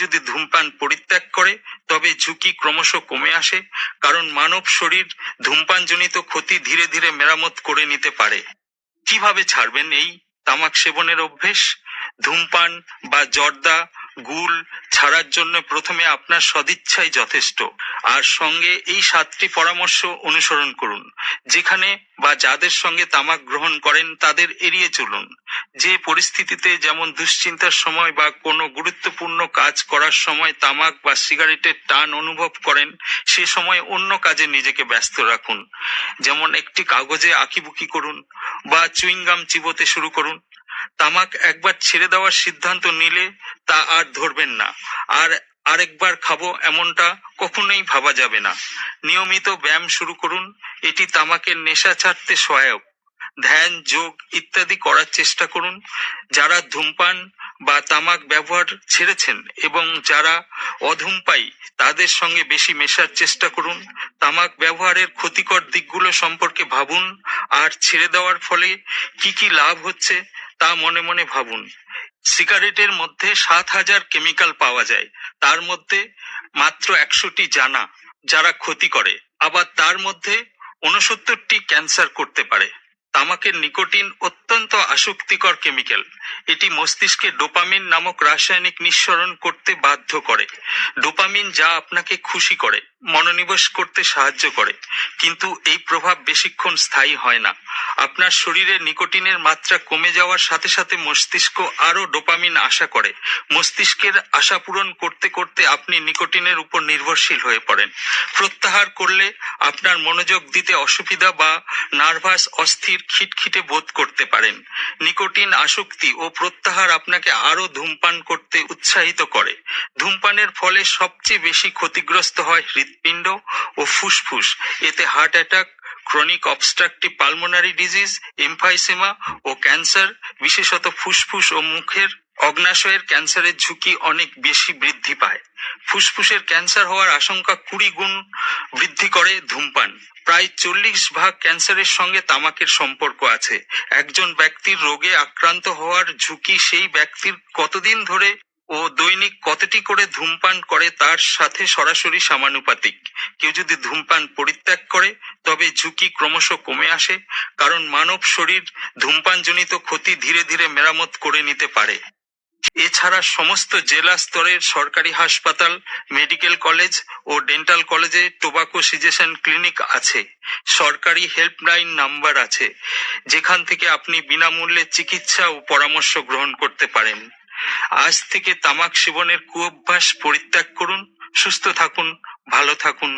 যদি ধূমপান পরিত্যাগ করে তবে ঝুঁকি ক্রমশ কমে আসে, কারণ মানব শরীর ধূমপানজনিত ক্ষতি ধীরে ধীরে মেরামত করে নিতে পারে। কিভাবে ছাড়বেন এই তামাক সেবনের অভ্যেস? ধূমপান বা জর্দা, গুল ছাড়ার জন্য প্রথমে আপনার সদিচ্ছাই যথেষ্ট, আর সঙ্গে এই 7টি পরামর্শ অনুসরণ করুন। যেখানে বা যাদের সঙ্গে তামাক গ্রহণ করেন তাদের এড়িয়ে চলুন। যে পরিস্থিতিতে, যেমন দুশ্চিন্তার সময় বা কোনো গুরুত্বপূর্ণ কাজ করার সময় তামাক বা সিগারেটের টান অনুভব করেন, সে সময় অন্য কাজে নিজেকে ব্যস্ত রাখুন। যেমন একটি কাগজে আঁকিবুকি করুন বা চুইংগাম চিবোতে শুরু করুন। তামাক একবার ছেড়ে দেওয়ার সিদ্ধান্ত নিলে তা আর ধরবেন না, আর আরেকবার খাবো এমনটা কখনোই ভাবা যাবে না। নিয়মিত ব্যায়াম শুরু করুন, এটি তামাকের নেশা ছাড়তে সহায়ক। ধ্যান, যোগ ইত্যাদি করার চেষ্টা করুন। যারা ধূমপান বা তামাক ব্যবহার ছেড়েছেন এবং যারা অধূমপায়ী তাদের সঙ্গে বেশি মেশার চেষ্টা করুন। তামাক ব্যবহারের ক্ষতিকর দিকগুলো সম্পর্কে ভাবুন, আর ছেড়ে দেওয়ার ফলে কি কি লাভ হচ্ছে তা মনে মনে ভাবুন। সিগারেটের মধ্যে 7,000 কেমিক্যাল পাওয়া যায়, তার মধ্যে মাত্র 100টি জানা যারা ক্ষতি করে, আবার তার মধ্যে 69টি ক্যান্সার করতে পারে। তামাকের নিকোটিন অত্যন্ত আসক্তিকর কেমিক্যাল। এটি মস্তিষ্কে ডোপামিন নামক রাসায়নিক নিঃসরণ করতে বাধ্য করে। ডোপামিন যা আপনাকে খুশি করে, মনোনিবেশ করতে সাহায্য করে, কিন্তু এই প্রভাব বেশিক্ষণ স্থায়ী হয় না। আপনার শরীরে নিকোটিনের মাত্রা কমে যাওয়ার সাথে সাথে মস্তিষ্ক আরও ডোপামিন আশা করে। মস্তিষ্কের আশা পূরণ করতে করতে আপনি নিকোটিনের উপর নির্ভরশীল হয়ে পড়েন। প্রত্যাহার করলে আপনার মনোযোগ দিতে অসুবিধা বা নার্ভাস, অস্থির, খিটখিটে বোধ করতে পারেন। নিকোটিন আসক্তি ও প্রত্যাহার আপনাকে আরও ধূমপান করতে উৎসাহিত করে। ধূমপানের ফলে সবচেয়ে বেশি ক্ষতিগ্রস্ত হয় হৃৎপিণ্ড ও ফুসফুস। এতে heart attack, chronic obstructive pulmonary disease, emphysema ও ক্যান্সার, বিশেষত ফুসফুস ও মুখের অগ্নাশয়ের ক্যান্সারের ঝুঁকি অনেক বেশি বৃদ্ধি পায়। ফুসফুসের ক্যান্সার হওয়ার আশঙ্কা 20 গুণ বৃদ্ধি করে ধূমপান। প্রায় 40% ক্যান্সারের সঙ্গে তামাকের সম্পর্ক আছে। একজন ব্যক্তির রোগে আক্রান্ত হওয়ার ঝুঁকি সেই ব্যক্তির কতদিন ধরে ও দৈনিক কতটি করে ধূমপান করে তার সাথে সরাসরি সমানুপাতিক। কেউ যদি ধূমপান পরিত্যাগ করে তবে ঝুঁকি ক্রমশ কমে আসে, কারণ মানব শরীর ধূমপানজনিত ক্ষতি ধীরে ধীরে মেরামত করে নিতে পারে। এছাড়া সমস্ত জেলা স্তরের সরকারি হাসপাতাল, মেডিকেল কলেজ ও ডেন্টাল কলেজে টোবাকো সিজেশন ক্লিনিক আছে। সরকারি হেল্পলাইন নাম্বার আছে, যেখান থেকে আপনি বিনামূল্যে চিকিৎসা ও পরামর্শ গ্রহণ করতে পারেন। আজ থেকে তামাক সেবনের কুঅভ্যাস পরিত্যাগ করুন। সুস্থ থাকুন, ভালো থাকুন।